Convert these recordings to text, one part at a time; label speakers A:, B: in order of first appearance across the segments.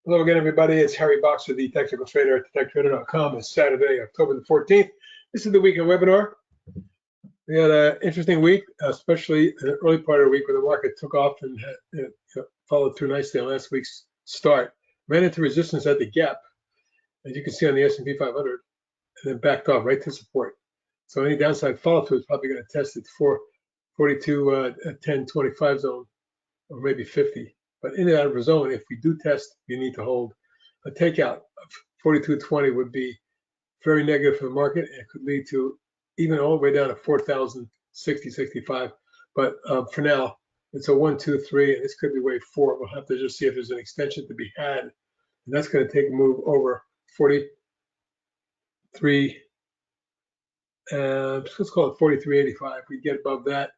A: Hello again, everybody. It's Harry Boxer, the technical trader at TechTrader.com. It's Saturday, October the 14th. This is the weekend webinar. We had an interesting week, especially in the early part of the week where the market took off and followed through nicely on last week's start. Ran into resistance at the gap, as you can see on the S&P 500, and then backed off right to support. So any downside follow-through is probably going to test its 442, 10, 25 zone, or maybe 50. But in that zone, if we do test, you need to hold. A takeout of 42.20 would be very negative for the market, and it could lead to even all the way down to 4,060, 65. But for now, it's a 1, 2, 3, and this could be wave 4. We'll have to just see if there's an extension to be had, and that's going to take a move over 43. Let's call it 43.85. We get above that.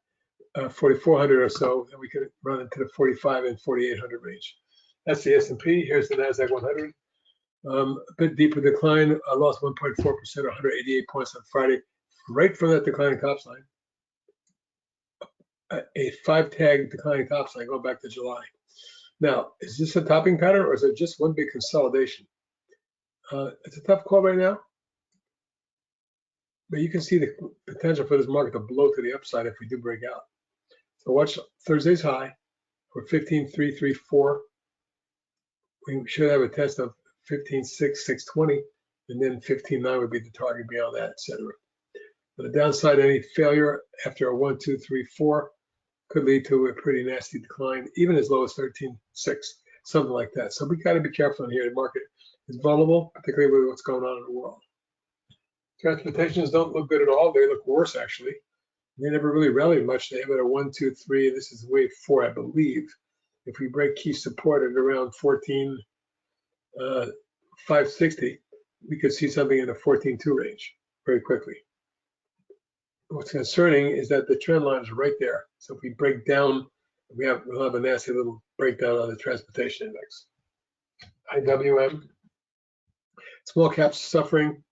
A: 4,400 or so, and we could run into the 45 and 4,800 range. That's the S&P. Here's the NASDAQ 100. A bit deeper decline. I lost 1.4%, 188 points on Friday, right from that declining top sign. A 5-tag declining top sign going back to July. Now, is this a topping pattern or is it just one big consolidation? It's a tough call right now. But you can see the potential for this market to blow to the upside if we do break out. So watch Thursday's high for 15.334. We should have a test of 15.620, and then 15.9 would be the target beyond that, etc. On the downside, any failure after a 1, 2, 3, 4 could lead to a pretty nasty decline, even as low as 13.6, something like that. So we got to be careful in here. The market is vulnerable, particularly with what's going on in the world. Transportations don't look good at all. They look worse, actually. They never really rallied much. They have it a 1, 2, 3. This is wave 4, I believe. If we break key support at around 14,560, we could see something in the 14.2 range very quickly. What's concerning is that the trend line is right there. So if we break down, we'll have a nasty little breakdown on the transportation index. IWM, small caps suffering.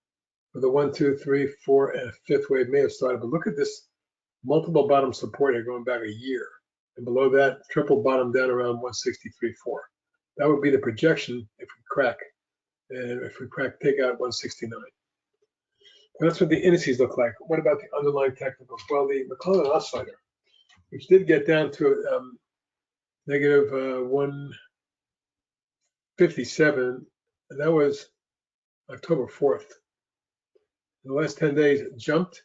A: With a 1, 2, 3, 4, and a 5th wave may have started, but look at this multiple bottom support here going back a year, and below that triple bottom down around 163.4. That would be the projection if we crack, and if we crack, take out 169. That's what the indices look like. What about the underlying technicals? Well, the McClellan oscillator, which did get down to negative 157, and that was October 4th. The last 10 days it jumped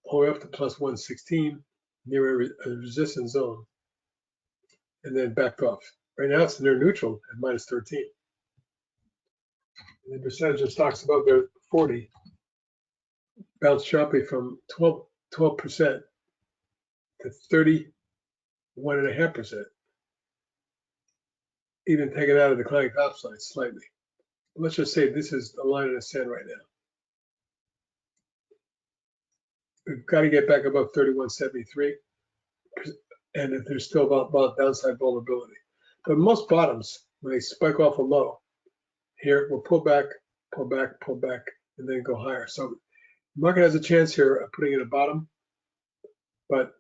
A: all the way up to plus 116 near a resistance zone and then backed off. Right now it's near neutral at minus 13. And the percentage of stocks above the 40 bounced sharply from 12% to 31.5%. Even taken out of declining top side slightly. Let's just say this is a line in the sand right now. We've got to get back above 31.73, and there's still about downside vulnerability. But most bottoms, when they spike off a low, here we'll pull back, and then go higher. So the market has a chance here of putting in a bottom, but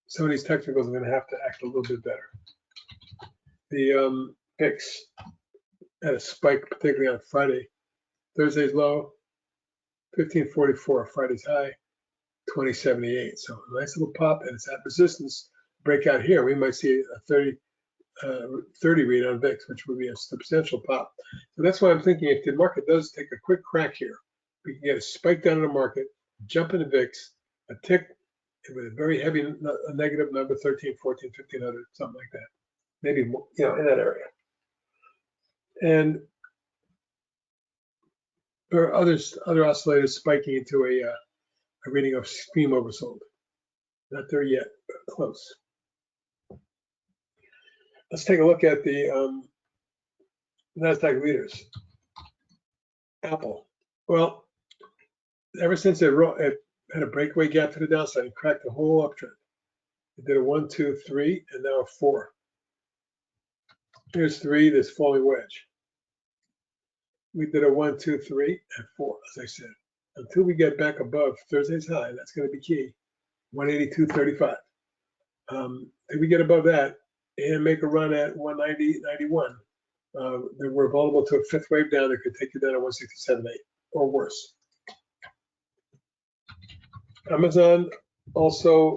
A: some of these technicals are going to have to act a little bit better. The VIX had a spike, particularly on Friday. Thursday's low, 15.44, Friday's high. 2078, so a nice little pop, and it's at resistance breakout here. We might see a 30 read on VIX, which would be a substantial pop. So that's why I'm thinking if the market does take a quick crack here, we can get a spike down in the market, jump into VIX, a tick with a very heavy negative number, 13, 14, 1500, something like that. Maybe more, in that area. And there are other oscillators spiking into a reading of extreme oversold. Not there yet, but close. Let's take a look at the NASDAQ leaders. Apple. Well, ever since it had a breakaway gap to the downside and cracked the whole uptrend. It did a 1, 2, 3, and now a 4. Here's 3, this falling wedge. We did a 1, 2, 3, and 4, as I said. Until we get back above Thursday's high, that's going to be key, 182.35. If we get above that and make a run at 190.91, They were vulnerable to a fifth wave down that could take you down to 167.8 or worse. Amazon also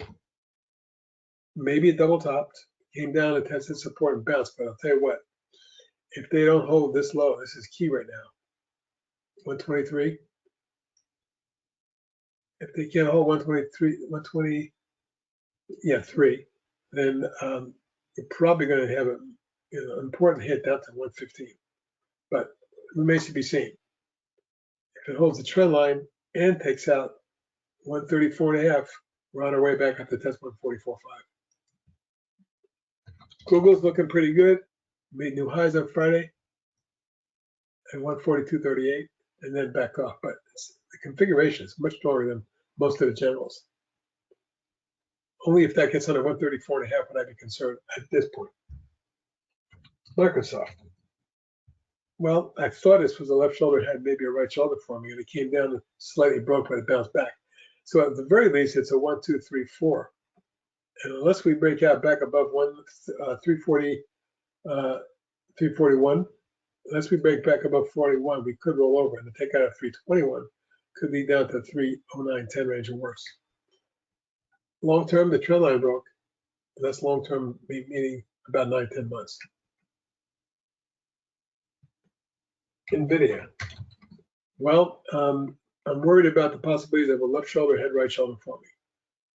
A: maybe double topped, came down and tested support and bounced, but I'll tell you what, if they don't hold this low, this is key right now, 123. If they can't hold 123, 3, then you're probably going to have an important hit down to 115. But it remains to be seen. If it holds the trend line and takes out 134.5, we're on our way back up to test 144.5. Google's looking pretty good. Made new highs on Friday at 142.38 and then back off. But the configuration is much stronger than most of the generals. Only if that gets under 134.5 would I be concerned at this point. Microsoft. Well, I thought this was a left shoulder had maybe a right shoulder forming, and it came down and slightly broke, but it bounced back. So at the very least, it's a 1, 2, 3, 4. And unless we break out back above 341, unless we break back above 41, we could roll over, and the takeout at 321 could lead down to 309.10 range or worse. Long term, the trend line broke. And that's long term, meaning about 9-10 months. NVDA. Well, I'm worried about the possibilities of a left shoulder, head, right shoulder forming.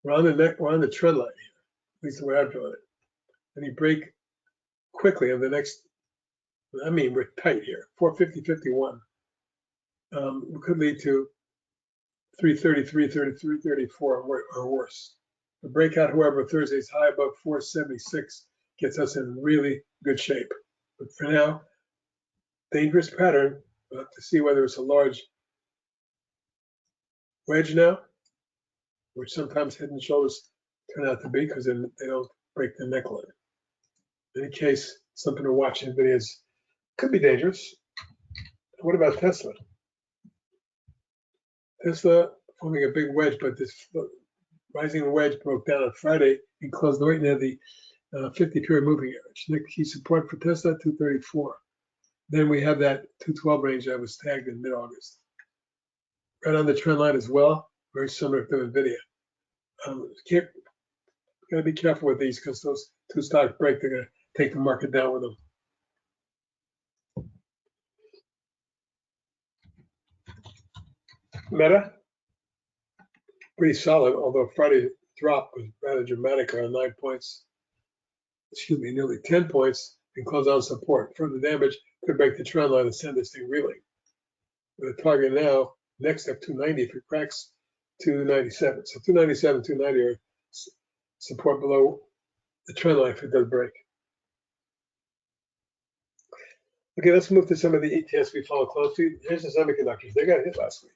A: We're on the neck, we're on the trend line here, at least the way I've drawn it. And you break quickly on the next, I mean, we're tight here, 450.51. We could lead to 330, 333, 34 or worse. The breakout, however, Thursday's high above 476 gets us in really good shape. But for now, dangerous pattern. We'll have to see whether it's a large wedge now, which sometimes head and shoulders turn out to be because they don't break the neckline. In any case, something to watch in videos. Could be dangerous. What about Tesla? Tesla forming a big wedge, but this rising wedge broke down on Friday and closed right near the 50-period moving average. Next key support for Tesla, 234. Then we have that 212 range that was tagged in mid-August. Right on the trend line as well, very similar to NVIDIA. Gotta be careful with these because those two stocks break, they're gonna take the market down with them. Meta, pretty solid, although Friday drop was rather dramatic, around 9 points. Excuse me, nearly 10 points and close on support. Further damage could break the trend line and send this thing reeling. With a target now, next up 290 if it cracks 297. So 297, 290 are support below the trend line if it does break. Okay, let's move to some of the ETFs we follow closely. Here's the semiconductors. They got hit last week.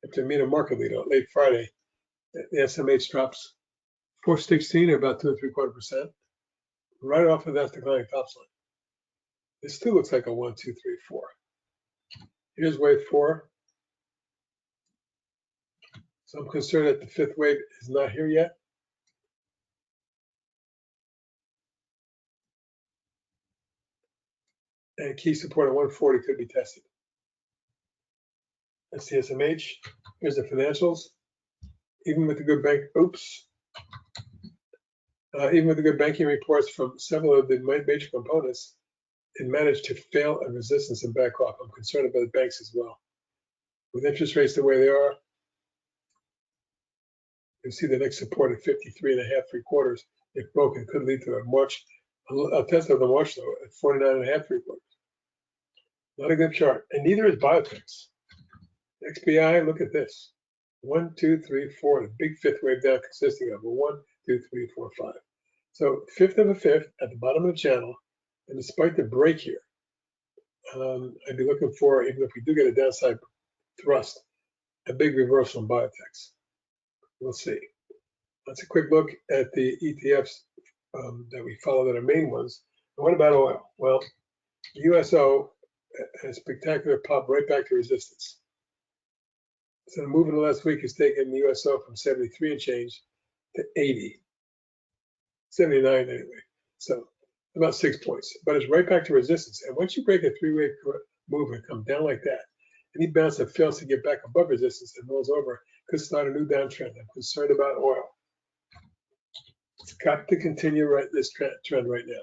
A: After meeting a market leader late Friday, the SMH drops 416 or about 2 3/4%. Right off of that declining tops line. This still looks like a 1, 2, 3, 4. Here's wave 4. So I'm concerned that the fifth wave is not here yet. And key support at 140 could be tested. That's the SMH. Here's the financials. Even with the good bank, even with the good banking reports from several of the major components, it managed to fail at resistance and back off. I'm concerned about the banks as well. With interest rates the way they are, you see the next support at 53.5 3/4. If broken, could lead to a test of the March low at 49.5 3/4. Not a good chart, and neither is biotechs. XBI, look at this. 1, 2, 3, 4, the big fifth wave down consisting of a 1, 2, 3, 4, 5. So fifth of a fifth at the bottom of the channel, and despite the break here, I'd be looking for, even if we do get a downside thrust, a big reversal in biotechs. We'll see. That's a quick look at the ETFs that we follow that are main ones. And what about oil? Well, the USO has a spectacular pop right back to resistance. So the move in the last week has taken the USO from 73 and change to 80, 79 anyway. So about 6 points, but it's right back to resistance. And once you break a three-way move and come down like that, any bounce that fails to get back above resistance and rolls over could start a new downtrend. I'm concerned about oil. It's got to continue this trend right now.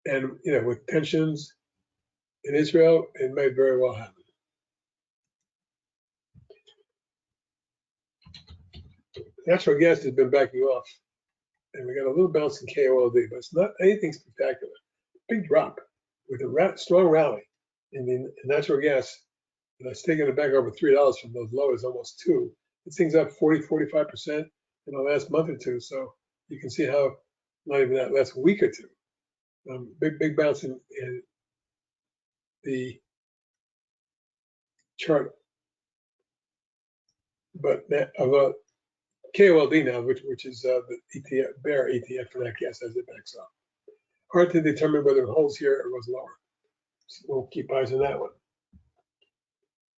A: And with tensions in Israel, it may very well happen. Natural gas has been backing off, and we got a little bounce in KOLD, but it's not anything spectacular. Big drop with a strong rally in the natural gas. And it's taken it back over $3 from those lows, almost $2. This thing's up 45% in the last month or two. So you can see how not even that last week or two. Big bounce in the chart. But about KOLD now, which is the ETF, bear ETF for that gas as it backs up. Hard to determine whether it holds here or goes lower. So we'll keep eyes on that one.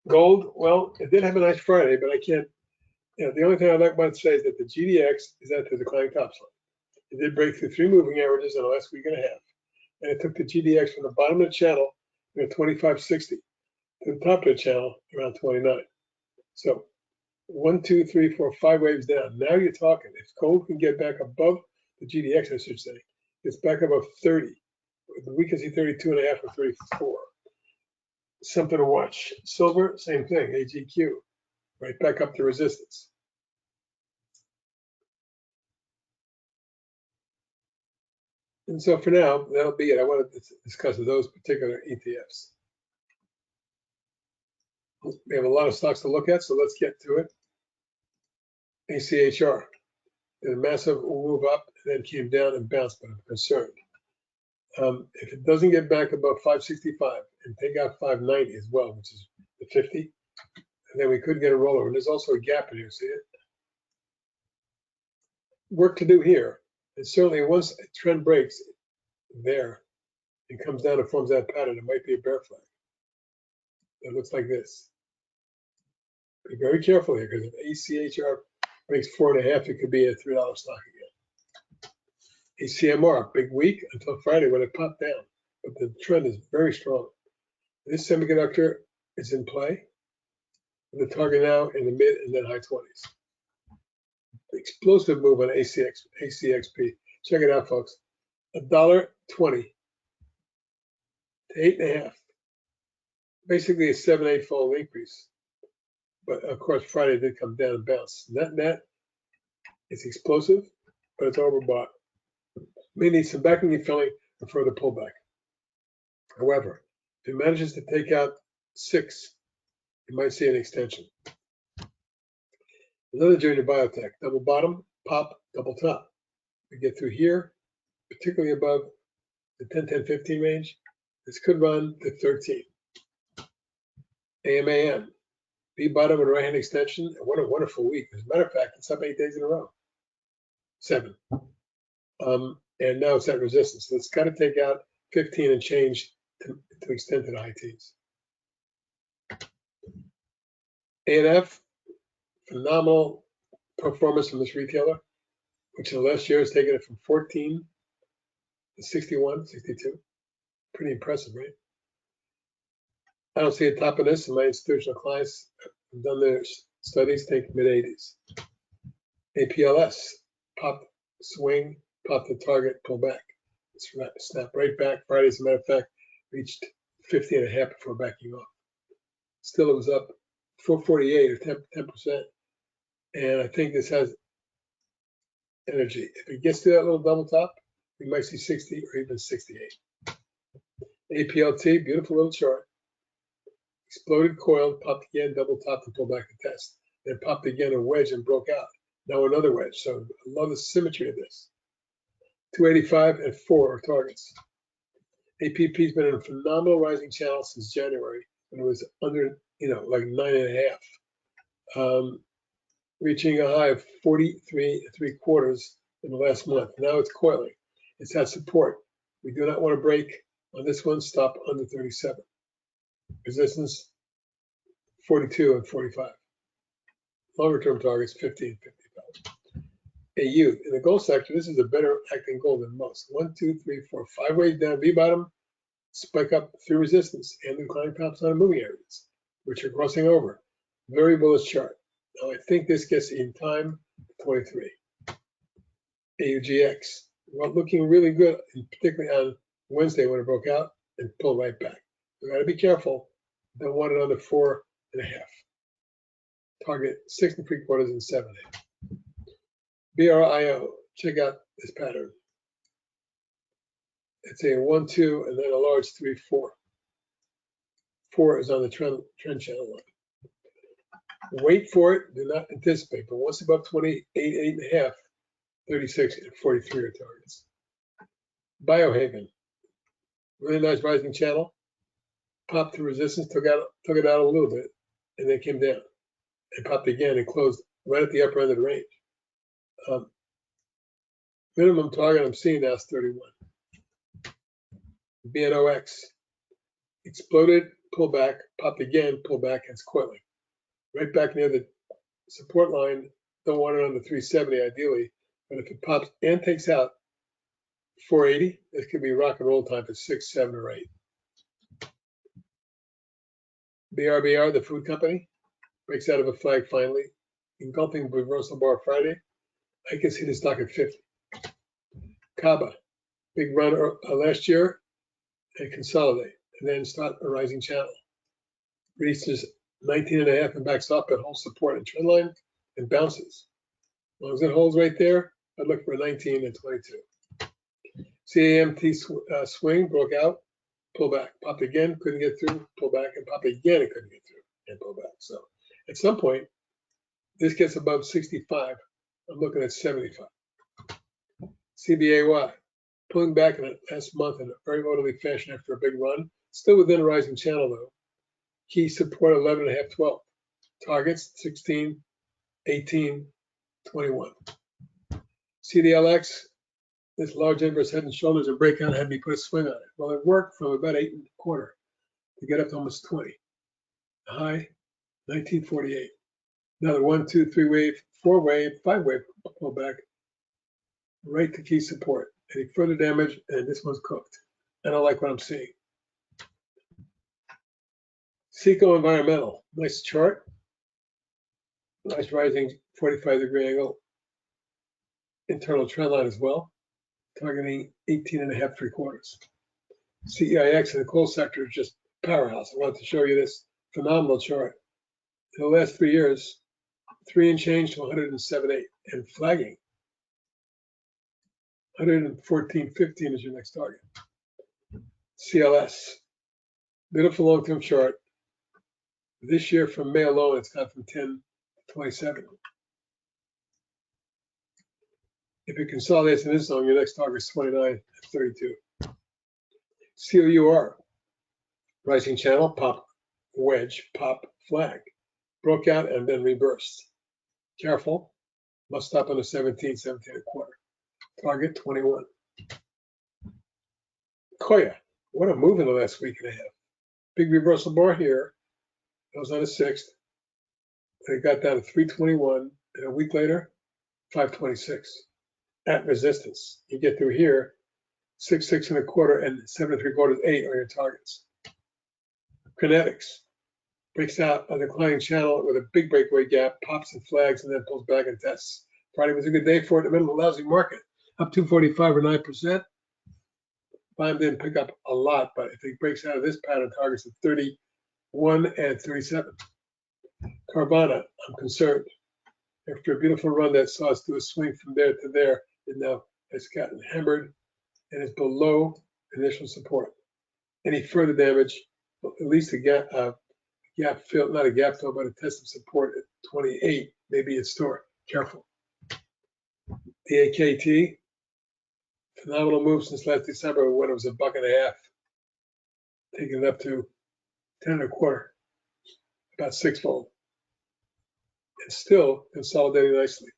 A: Gold, well, it did have a nice Friday, but I can't, the only thing I'd like to say is that the GDX is at the declining top line. It did break through 3 moving averages in the last week and a half. And it took the GDX from the bottom of the channel, 25.60, to the top of the channel, around 29. So 1, 2, 3, 4, 5 waves down. Now you're talking. If gold can get back above the GDX, I should say, it's back above 30. We can see 32.5 or 34. Something to watch. Silver, same thing. AGQ, right back up to resistance. And so for now, that'll be it. I wanted to discuss those particular ETFs. We have a lot of stocks to look at, so let's get to it. ACHR did a massive move up and then came down and bounced, but I'm concerned. If it doesn't get back above 565 and take out 590 as well, which is the 50, and then we could get a rollover. And there's also a gap in here, see it? Work to do here. And certainly once a trend breaks there and comes down and forms that pattern, it might be a bear flag. It looks like this. Be very careful here, because if ACHR breaks 4.5, it could be a $3 stock again. ACMR, big week until Friday when it popped down, but the trend is very strong. This semiconductor is in play, and the target now in the mid and then high 20s. Explosive move on ACXP. Check it out, folks. $1.20 to 8.5. Basically a 7-8-fold increase. But of course, Friday did come down and bounce. Net, it's explosive, but it's overbought. May need some backing and filling and further pullback. However, if it manages to take out 6, you might see an extension. Another junior biotech, double bottom, pop, double top. We get through here, particularly above the 10-10-15 range. This could run to 13. AMAM, B bottom and right hand extension. And what a wonderful week. As a matter of fact, it's up 8 days in a row. 7. And now it's at resistance. So it's got to take out 15 and change to extend to the high teens. ANF, phenomenal performance from this retailer, which in the last year has taken it from 14 to 61, 62. Pretty impressive, right? I don't see a top of this, and my institutional clients have done their studies, think mid-80s. APLS, pop, swing, pop the target, pull back. Snap right back. Friday, as a matter of fact, reached 50.5 before backing off. Still, it was up 448 or 10%. And I think this has energy. If it gets to that little double top, we might see 60 or even 68. APLT, beautiful little chart. Exploded, coiled, popped again, double top to pull back the test. Then popped again a wedge and broke out. Now another wedge. So I love the symmetry of this. 285 and 4 are targets. APP's been in a phenomenal rising channel since January when it was under, like 9.5. Reaching a high of 43.75 in the last month. Now it's coiling. It's had support. We do not want to break on this one. Stop under 37. Resistance 42 and 45. Longer term targets 50 and 55. AU. In the gold sector, this is a better acting gold than most. 1, 2, 3, 4, 5 ways down V bottom, spike up through resistance and decline tops on moving areas, which are crossing over. Very bullish chart. Now I think this gets in time 23. AUGX, well, looking really good, particularly on Wednesday when it broke out and pulled right back. We got to be careful. Don't want it under 4.5. Target 6 3/4 and 7. BRIO, check out this pattern. It's a 1, 2, and then a large 3, 4. 4 is on the trend channel line. Wait for it, do not anticipate, but once above 28, 8.5, 36 and 43 are targets. Biohaven, really nice rising channel. Popped to resistance, took it out a little bit, and then came down. And popped again and closed right at the upper end of the range. Minimum target I'm seeing now is 31. BNOX exploded, pulled back, popped again, pulled back, and it's coiling. Right back near the support line. Don't want it on the 370 ideally, but if it pops and takes out 480, this could be rock and roll time for 6, 7, or 8. BRBR, the food company, breaks out of a flag finally, engulfing reversal bar Friday. I can see the stock at 50. CABA, big run last year and consolidate, and then start a rising channel. Reaches 19.5 and backs up and holds support and trend line and bounces. As long as it holds right there, I'd look for 19 and 22. CAMT swing broke out, pull back, popped again, couldn't get through, pull back, and popped again, and couldn't get through, and pull back. So at some point, this gets above 65. I'm looking at 75. CBAY, pulling back in the last month in a very orderly fashion after a big run, still within a rising channel though. Key support 11.5, 12. Targets 16, 18, 21. CLDX, this large inverse head and shoulders and breakout had me put a swing on it. Well, it worked from about 8.25 to get up to almost 20. High 1948. Another 1, 2, 3 wave, 4 wave, 5 wave pullback right to key support. Any further damage, and this one's cooked. I don't like what I'm seeing. CECO Environmental, nice chart. Nice rising 45-degree angle. Internal trend line as well. Targeting 18.5 3/4. CEIX in the coal sector is just powerhouse. I wanted to show you this phenomenal chart. In the last 3 years, 3 and change to 107.8 and flagging. 114.15 is your next target. CLS, beautiful long-term chart. This year from May alone, it's gone from 10 to 27. If it consolidates in this zone, your next target is 29 and 32. COUR, rising channel, pop, wedge, pop, flag. Broke out and then reversed. Careful, must stop on the 17, 17.25. Target 21. COYA, what a move in the last week and a half. Big reversal bar here. That was on the 6th. And it got down to 321, and a week later, 526 at resistance. You get through here, 6, 6.25, and 7 3/4, 8 are your targets. CRNX breaks out a declining channel with a big breakaway gap, pops and flags, and then pulls back and tests. Friday was a good day for it in the middle of a lousy market. Up 245 or 9%. Bond didn't pick up a lot, but if it breaks out of this pattern, targets at 31 and 37. Carvana, I'm concerned. After a beautiful run that saw us do a swing from there to there, it now has gotten hammered and is below initial support. Any further damage, well, at least a gap fill, not a gap fill, but a test of support at 28 may be in store. Careful. DAKT, phenomenal move since last December when it was $1.50, taking it up to 10.25, about 6-fold, and still consolidating nicely.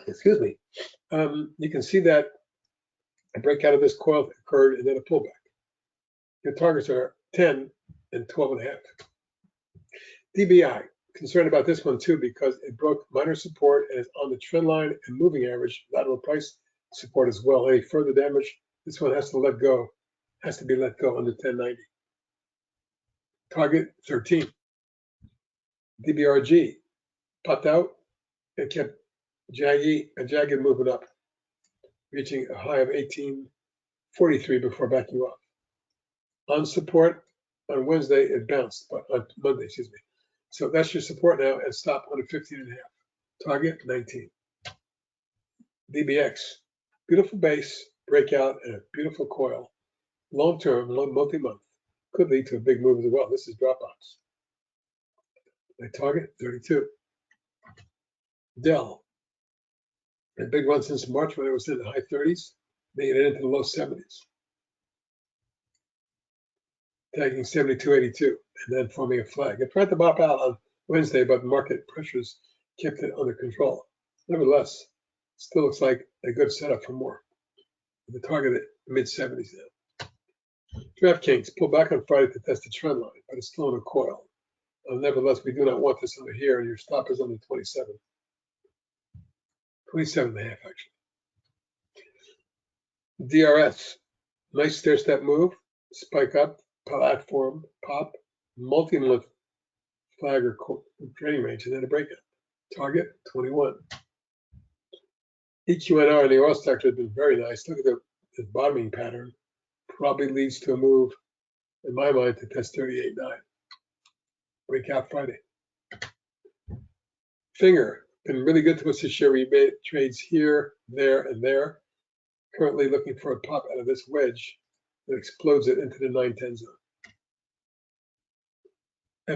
A: Excuse me. You can see that a breakout of this coil occurred and then a pullback. Your targets are 10 and 12.5. DBI, concerned about this one too because it broke minor support and is on the trend line and moving average lateral price support as well. Any further damage, this one has to be let go under 1090. Target 13. DBRG popped out and kept jagged moving up, reaching a high of 1843 before backing off. On support on Wednesday, it bounced, but on Monday, excuse me. So that's your support now and stop under 15.5. Target 19. DBX, beautiful base, breakout, and a beautiful coil. Long-term, multi-month, could lead to a big move as well. This is Dropbox. My target 32. DELL, a big run since March when it was in the high 30s, making it into the low 70s. Tagging 72.82 and then forming a flag. It tried to bop out on Wednesday, but market pressures kept it under control. Nevertheless, still looks like a good setup for more. The target at mid-70s now. DraftKings pulled back on Friday to test the trend line, but it's still in a coil. Nevertheless, we do not want this under here, and your stop is under 27. 27.5 actually. DRS, nice stair-step move, spike up, platform, pop, multi-month flag or trading range, and then a breakout. Target 21. EQNR in the oil sector has been very nice. Look at the bottoming pattern. Probably leads to a move, in my mind, to test 38.9. Breakout Friday. Finger, been really good to us this year. We made trades here, there, and there. Currently looking for a pop out of this wedge that explodes it into the 910 zone.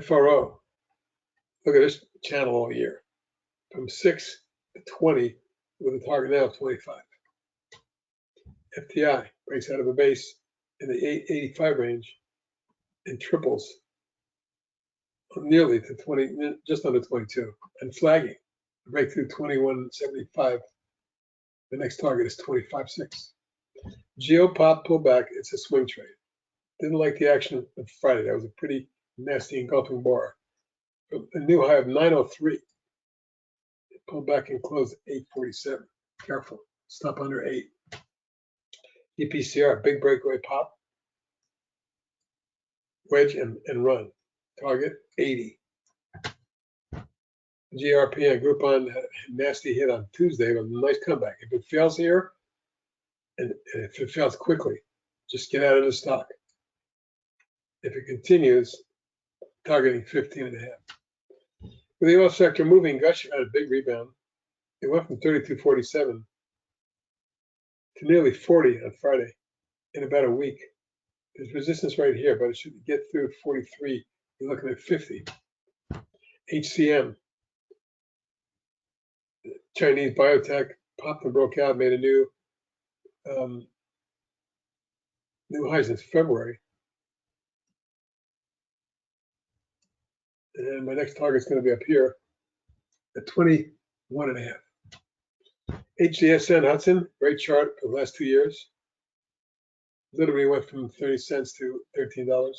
A: FRO, look at this channel all year. From 6 to 20 with a target now of 25. FTI breaks out of a base in the 85 range and triples nearly to 20, just under 22, and flagging. Breakthrough 21.75. The next target is 25.6. Geopop pullback, it's a swing trade. Didn't like the action of Friday. That was a pretty nasty engulfing bar. A new high of 903. It pulled back and closed at 847. Careful, stop under 8. EPCR, big breakaway pop. Wedge and run. Target 80. GRPN Groupon had a nasty hit on Tuesday, but a nice comeback. If it fails here, and if it fails quickly, just get out of the stock. If it continues, targeting 15.5. With the oil sector moving, Gush had a big rebound. It went from 32.47 to nearly 40 on Friday in about a week. There's resistance right here, but it should get through 43. You're looking at 50. HCM, Chinese biotech, popped and broke out, made a new highs in February. And my next target is going to be up here at 21.5. HCSN Hudson, great chart for the last 2 years. Literally went from 30 cents to $13.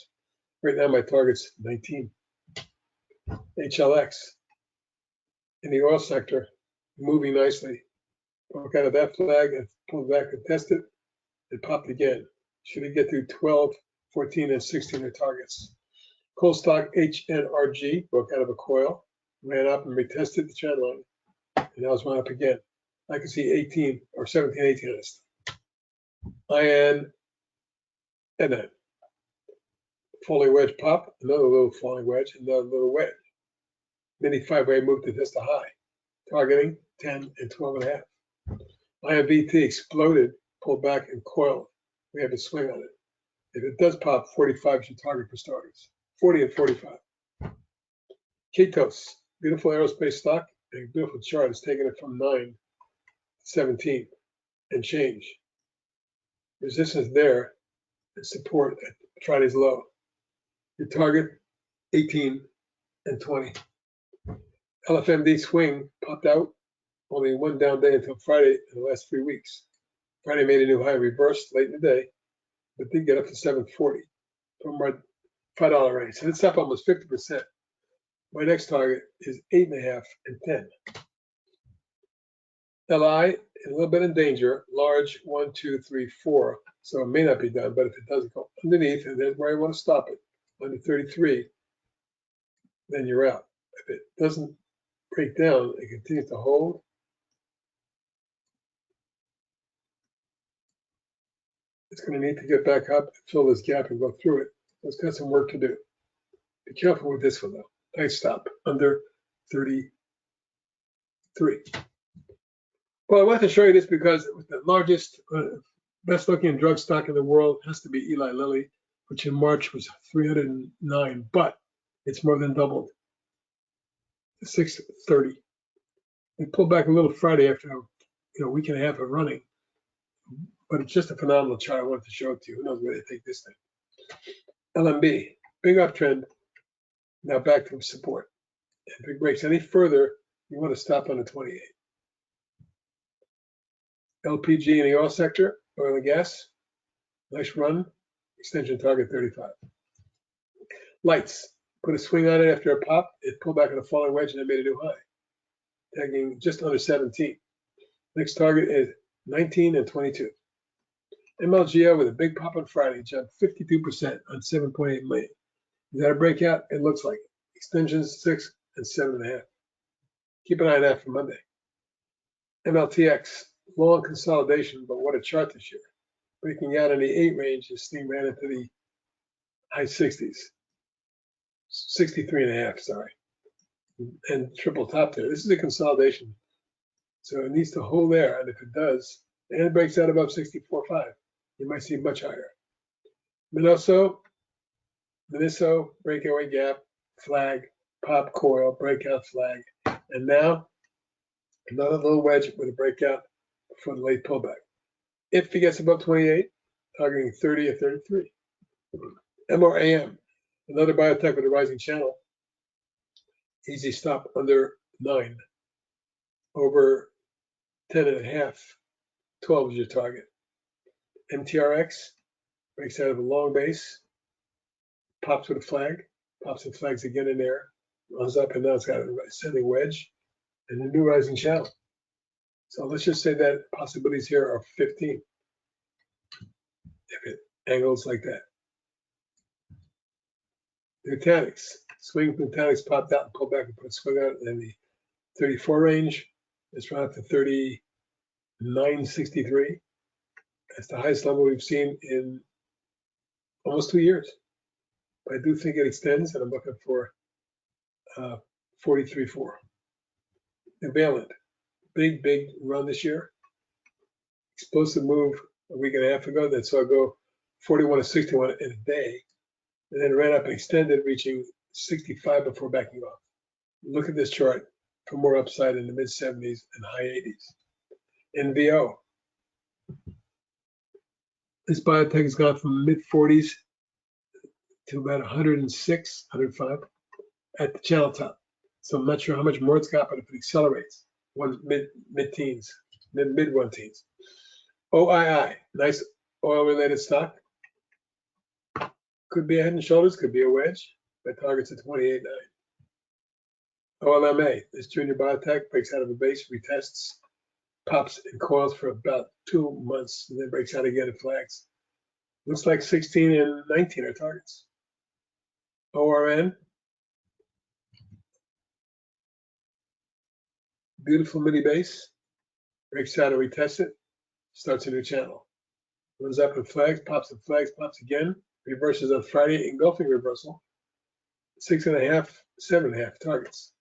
A: Right now my target's 19. HLX in the oil sector, moving nicely. Broke out of that flag and pulled back and tested. It popped again. Should it get through 12, 14, and 16 are targets. Coal stock HNRG broke out of a coil, ran up and retested the trend line, and now it's run up again. I can see 18 or 17, 18 on this. INNN. Falling wedge pop, another little falling wedge, another little wedge. Mini 5-way move to test a high, targeting 10 and 12.5. IMVT exploded, pulled back and coiled. We have a swing on it. If it does pop, 45 is your target for starters. 40 and 45. Ketos, beautiful aerospace stock, and a beautiful chart. It's taking it from 9 to 17 and change. Resistance there and support at Friday's low. Your target 18 and 20. LFMD swing popped out. Only one down day until Friday in the last 3 weeks. Friday made a new high, reversed late in the day, but did get up to 740 from our $5 range. So it's up almost 50%. My next target is 8.5 and 10. LI is a little bit in danger, large 1, 2, 3, 4. So it may not be done, but if it doesn't go underneath, and there's where I want to stop it, under 33, then you're out. If it doesn't break down, it continues to hold. It's going to need to get back up, fill this gap, and go through it. It's got some work to do. Be careful with this one, though. Nice stop, under 33. Well, I want to show you this because the largest, best looking drug stock in the world has to be Eli Lilly, which in March was 309, but it's more than doubled to 630. It pulled back a little Friday after a week and a half of running, but it's just a phenomenal chart. I wanted to show it to you. Who knows where they take this thing? LMB, big uptrend, now back to support. If it breaks any further, you want to stop on the 28. LPG in the oil sector, oil and gas, nice run, extension target 35. Lights, put a swing on it after a pop, it pulled back on a falling wedge and it made a new high, tagging just under 17. Next target is 19 and 22. MLGO with a big pop on Friday, jumped 52% on 7.8 million. Is that a breakout? It looks like it. Extensions 6 and 7.5. Keep an eye on that for Monday. MLTX, long consolidation, but what a chart this year. Breaking out in the 8 range, this thing ran into the high 60s. 63.5, sorry. And triple top there. This is a consolidation. So it needs to hold there, and if it does, and it breaks out above 64.5, you might see much higher. Miniso, breakaway gap, flag, pop coil, breakout flag, and now another little wedge with a breakout for the late pullback. If he gets above 28, targeting 30 or 33. MRAM, another biotech with a rising channel. Easy stop under 9. Over 10.5, 12 is your target. MTRX breaks out of a long base, pops with a flag, pops and flags again in there, runs up, and now it's got a ascending wedge and a new rising channel. So let's just say that possibilities here are 15 if it angles like that. Nutanix, swing Nutanix popped out and pulled back and put a swing out in the 34 range. It's run up to 39.63. That's the highest level we've seen in almost 2 years. But I do think it extends, and I'm looking for 43.4. Valent, big run this year. Explosive move a week and a half ago that saw it go 41 to 61 in a day, and then ran up and extended, reaching 65 before backing off. Look at this chart for more upside in the mid 70s and high 80s. NVO. This biotech has gone from mid 40s to about 106, 105 at the channel top. So I'm not sure how much more it's got, but if it accelerates, mid-teens, mid-one teens. OII, nice oil-related stock. Could be a head and shoulders, could be a wedge. My target's at 28.9. OLMA, this junior biotech breaks out of a base, retests, pops and coils for about 2 months, and then breaks out again and flags. Looks like 16 and 19 are targets. ORN, beautiful mini base, breaks out and retests it, starts a new channel. Runs up and flags, pops again, reverses on Friday, engulfing reversal. 6.5, 7.5 targets.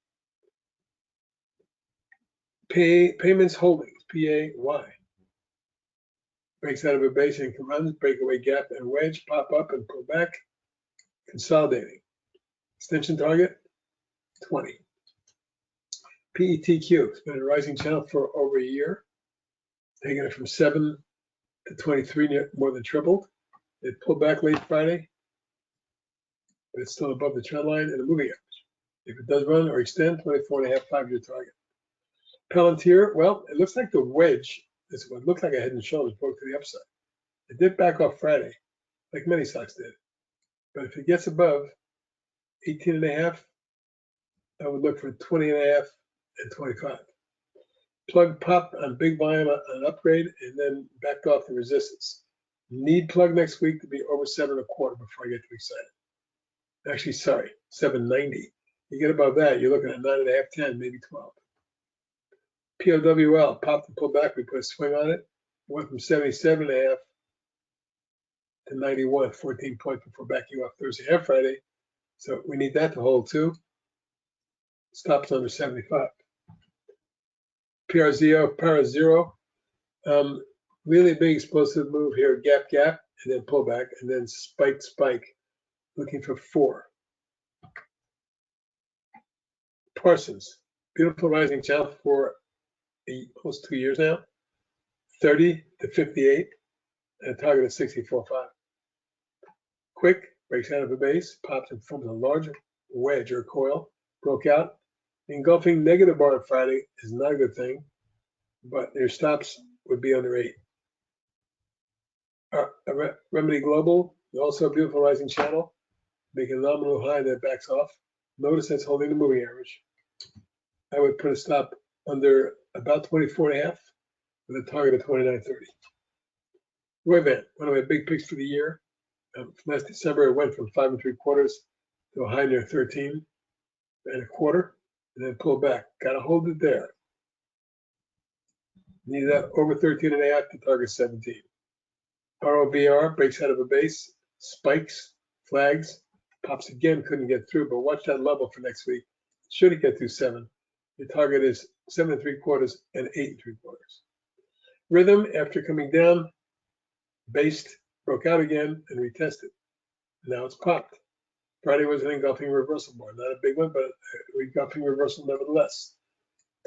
A: Payments Holdings, PAY. Breaks out of a base and runs, breakaway gap and wedge, pop up and pull back, consolidating. Extension target, 20. PETQ, it's been a rising channel for over a year, taking it from 7 to 23, more than tripled. It pulled back late Friday, but it's still above the trend line and the moving average. If it does run or extend, 24.5, 5-year target. Palantir, well, it looks like the wedge, this one looked like a head and shoulders, broke to the upside. It did back off Friday, like many stocks did. But if it gets above 18.5, I would look for 20.5 and 25. Plug popped on big volume on an upgrade and then backed off the resistance. Need plug next week to be over 7.25 before I get too excited. Actually, sorry, 790. You get above that, you're looking at 9.5, 10, maybe 12. PLWL popped and pulled back. We put a swing on it. It went from 77.5 to 91, 14 points before backing off Thursday and Friday. So we need that to hold too. Stops under 75. PRZO, para zero. Really big explosive move here, gap, gap, and then pullback, and then spike, spike. Looking for 4. Parsons, beautiful rising channel for almost 2 years now. 30 to 58, and a target of 64.5. Quick, breaks out of a base, pops and forms a large wedge or coil, broke out. Engulfing negative bar on Friday is not a good thing, but your stops would be under 8. Remedy Global, also a beautiful rising channel, making a nominal high that backs off. Notice that's holding the moving average. I would put a stop under about 24.5 with a target of 29.30. Roivant, one of my big picks for the year. Last December, it went from 5 3/4 to a high near 13.25, and then pulled back. Got to hold it there. Need that over 13.5 to target 17. ROBR breaks out of a base, spikes, flags, pops again, couldn't get through, but watch that level for next week. Should it get through 7? Your target is 7 3/4 and 8 3/4. Rhythm, after coming down, based, broke out again and retested. Now it's popped. Friday was an engulfing reversal bar, not a big one, but an engulfing reversal nevertheless.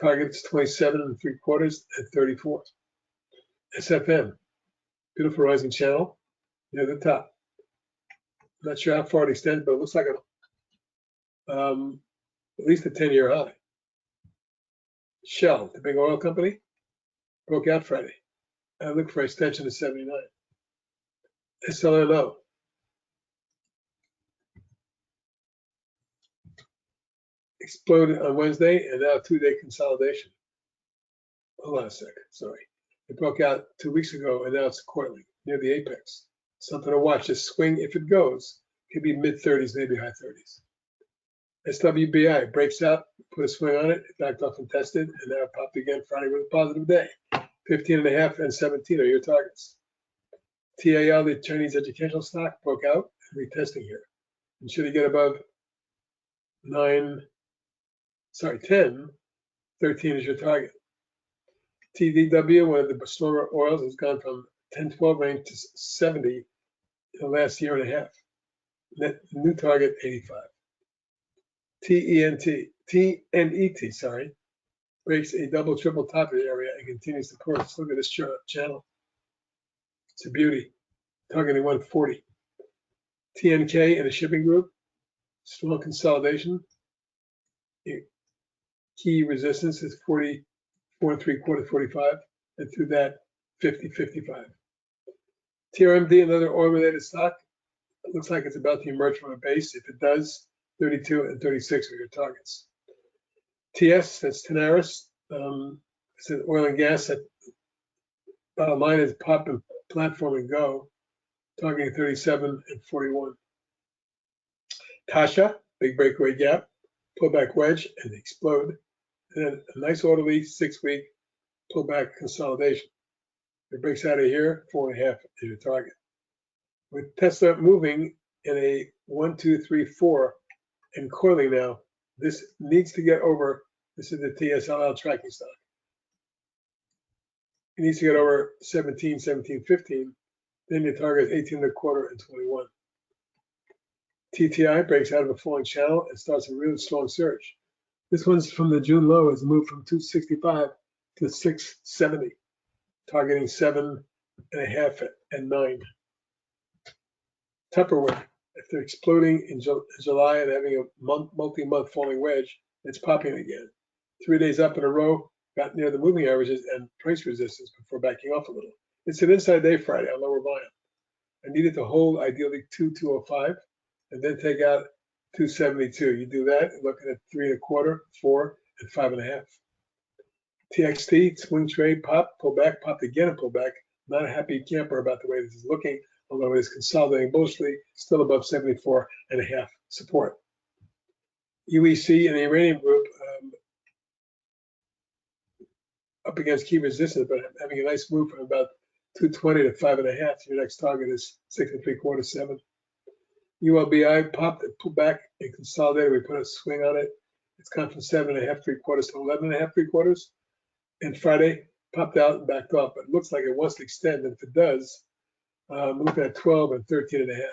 A: Targets 27 3/4 and 34. SFM, beautiful rising channel near the top. Not sure how far it extends, but it looks like at least a 10-year high. Shell, the big oil company, broke out Friday. I look for extension to 79. SLNO. Exploded on Wednesday and now 2-day consolidation. Hold on a second, sorry. It broke out 2 weeks ago and now it's coiling near the apex. Something to watch. This swing, if it goes, could be mid-30s, maybe high 30s. SWBI breaks out, put a swing on it, it backed off and tested, and now it popped again Friday with a positive day. 15.5 and 17 are your targets. TAL, the Chinese educational stock, broke out and retesting here. And should it get above 10, 13 is your target. TDW, one of the stronger oils, has gone from 10-12 range to 70 in the last year and a half. New target 85. TNET, sorry, breaks a double triple top area and continues to course. Look at this channel. It's a beauty. Targeting 140. TNK and the shipping group, strong consolidation. Key resistance is 44 3/4, 45, and through that 50, 55. TRMD, another oil-related stock, it looks like it's about to emerge from a base. If it does, 32 and 36 are your targets. TS, that's Tenaris. It's an oil and gas that bottom line is pop and platform and go, targeting 37 and 41. Tasha, big breakaway gap, pullback wedge and explode. And then a nice orderly 6-week pullback consolidation. It breaks out of here, 4.5 is your target. With Tesla moving in a 1, 2, 3, 4 and coiling now, this needs to get over. This is the TSLA tracking stock. It needs to get over 17, 17, 15. Then your target is 18.25 and 21. TTI breaks out of a falling channel and starts a really strong surge. This one's from the June low, has moved from 265 to 670, targeting 7.5 and 9. Tupperware, after exploding in July and having a multi-month falling wedge, it's popping again. 3 days up in a row, got near the moving averages and price resistance before backing off a little. It's an inside day Friday on lower volume. I needed to hold ideally 2,205 and then take out 272. You do that, looking at 3 1/4, 4, and 5 1/2. TXT, swing trade, pop, pull back, popped again and pull back. Not a happy camper about the way this is looking, although it is consolidating mostly, still above 74.5 support. UEC and the uranium group up against key resistance, but having a nice move from about 220 to 5 1/2. Your next target is 6 3/4, 7. ULBI popped and pulled back and consolidated. We put a swing on it. It's gone from 7 1/2 3/4 to 11 1/2 3/4. And Friday popped out and backed off, but it looks like it wants to extend. And if it does, I'm looking at 12 and 13 1/2.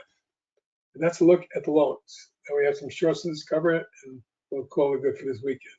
A: And that's a look at the longs. And we have some shorts to cover it, and we'll call it good for this weekend.